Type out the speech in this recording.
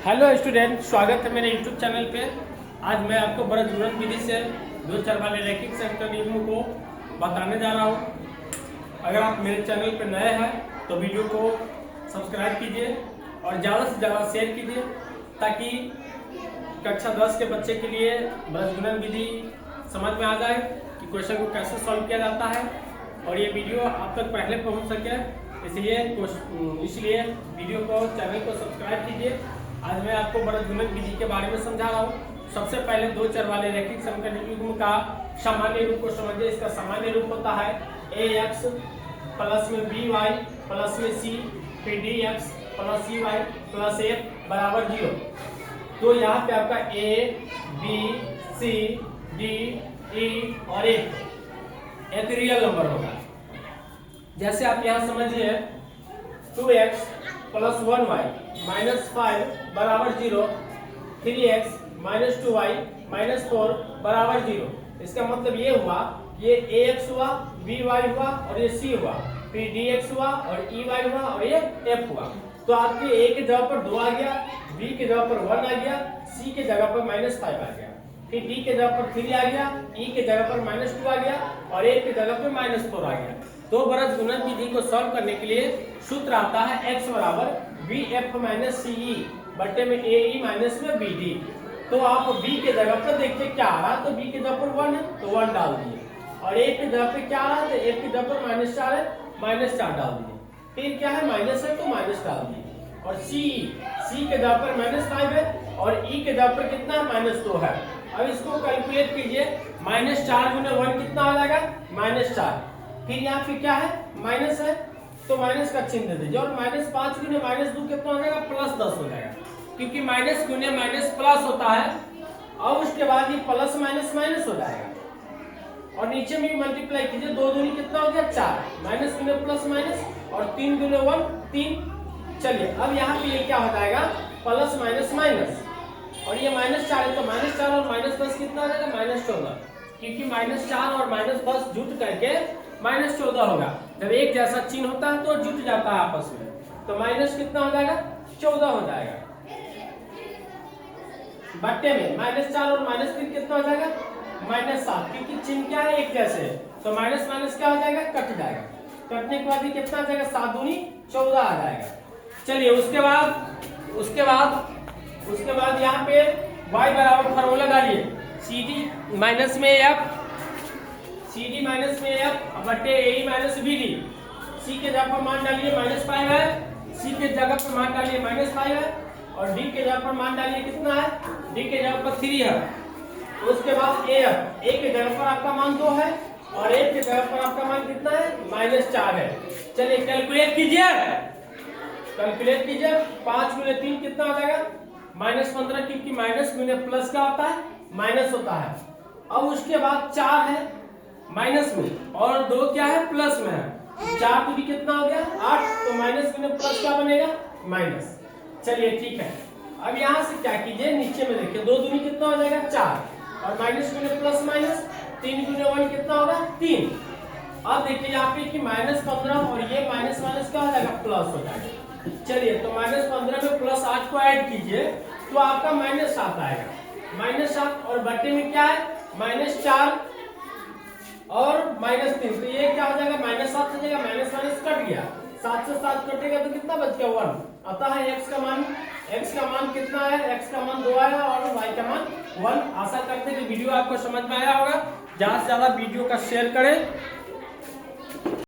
Hello student, स्वागत है मेरे यूट्यूब चैनल पे। आज मैं आपको बृहद गुणन विधि से दो चर वाले रैखिक संख्या नियमों को बताने जा रहा हूँ। अगर आप मेरे चैनल पे नए हैं तो वीडियो को सब्सक्राइब कीजिए और ज़्यादा से ज़्यादा शेयर कीजिए ताकि कक्षा 10 के बच्चे के लिए बृहद गुणन विधि समझ में आ जाए कि क्वेश्चन को कैसे सॉल्व किया जाता है और ये वीडियो आप तक पहले पहुँच सके। इसलिए वीडियो को चैनल को सब्सक्राइब कीजिए। आज मैं आपको बृहद गुणन विधि के बारे में समझा रहा हूँ। सबसे पहले दो चर वाले रैखिक संख्या युग्म का सामान्य रूप को समझिए। इसका सामान्य रूप होता है ax प्लस में by प्लस में c फिर dx plus cy plus f बराबर 0। तो यहाँ पे आपका a b c d e और एक रियल नंबर होगा। जैसे आप यहाँ समझिए 2x प्लस 1y माइनस 5 बराबर 0, 3x माइनस 2y माइनस 4 बराबर 0। इसका मतलब ये हुआ, ये ax हुआ, by हुआ और ये c हुआ, फिर dx हुआ और ey हुआ और ये f हुआ। तो आपके a के जगह पर 2 आ गया, b के जगह पर 1 आ गया, c के जगह पर माइनस 5 आ गया, फिर d के जगह पर 3 आ गया, e के जगह पर माइनस 2 आ गया और f के जगह पर माइनस 4 आ गया। तो बृहद गुणन विधि को सॉल्व करने के लिए सूत्र आता है x बराबर bf माइनस ce बटे में ae माइनस में bd। तो आप b के जगह पर देखिए क्या आ रहा है, तो b के जगह पर 1 है तो 1 डाल दिए और a के जगह पे क्या आ रहा है, तो a के जगह पर माइनस 4 है, माइनस 4 डाल दिए। फिर क्या है, माइनस है तो माइनस डाल दिए और c के जगह पर माइनस 5 है और e के जगह पर कितना है, माइनस 2 है। अब इसको कैलकुलेट कीजिए, माइनस 4 गुने 1 कितना आ जाएगा, माइनस 4। फिर यहाँ पे क्या है, माइनस है तो माइनस का चिन्ह दे दीजिए और माइनस 5 गुने माइनस 2 कितना हो जाएगा, प्लस 10 हो जाएगा, क्योंकि माइनस गुने माइनस प्लस होता है। और उसके बाद ये प्लस माइनस माइनस हो जाएगा और नीचे में मल्टीप्लाई कीजिए, 2 दूनी कितना हो गया 4, माइनस गुने प्लस माइनस और 3 गुने 1 3। चलिए अब यहाँ पे ये क्या हो जाएगा, प्लस माइनस माइनस और ये माइनस 4 है तो माइनस 4 और माइनस 10 कितना हो जाएगा, माइनस 14, क्योंकि माइनस 4 और माइनस 10 जुट करके माइनस 14 होगा। जब एक जैसा चिन्ह होता है तो जुट जाता है आपस में, तो माइनस कितना हो जाएगा, 14 हो जाएगा। बट्टे में माइनस 4 और माइनस 3 कितना हो जाएगा, माइनस 7, क्योंकि चिन्ह क्या है, एक जैसे है तो माइनस माइनस क्या हो जाएगा, कट जाएगा। कटने के बाद ये कितना आ जाएगा, 7 दूनी 14 आ जाएगा। चलिए उसके बाद यहाँ पे y बराबर फार्मूला डालिए, cd माइनस में f बटे ae माइनस bd। c के जगह पर मान डालिए माइनस 5 है, c के जगह पर मान डालिए माइनस 5 है और d के जगह पर मान डालिए कितना है, d के जगह पर 3 है। उसके बाद a के जगह पर आपका मान 2 है और a के जगह पर आपका मान कितना है, माइनस 4 है। चलिए कैलकुलेट कीजिए, 5 गुने 3 कितना हो जाएगा, माइनस 15, क्योंकि माइनस गुने प्लस का होता है, माइनस होता है। अब उसके बाद 4 है माइनस में और 2 क्या है, प्लस में है, 4 दूनी कितना हो गया 8, तो माइनस गुने प्लस क्या बनेगा, माइनस। चलिए ठीक है, अब यहाँ से क्या कीजिए, नीचे में देखिए 2 दूनी कितना हो जाएगा 4 और माइनस गुने प्लस माइनस, 3 गुने 1 कितना होगा 3। अब देखिए यहाँ पे कि माइनस 15 और ये माइनस माइनस क्या हो जाएगा, प्लस हो जाएगा। चलिए तो माइनस 15 में प्लस 8 को ऐड कीजिए तो आपका माइनस 7 आएगा, माइनस 7 और बटे में क्या है, माइनस 4 और माइनस 3, तो ये क्या हो जाएगा, माइनस 7 हो जाएगा, माइनस माइनस कट गया, 7 से 7 कटेगा तो कितना बच गया 1। अतः x का मान कितना है, x का मान 2 आया और y का मान 1। आशा करते हैं कि वीडियो आपको समझ में आया होगा। ज्यादा से ज्यादा वीडियो का शेयर करें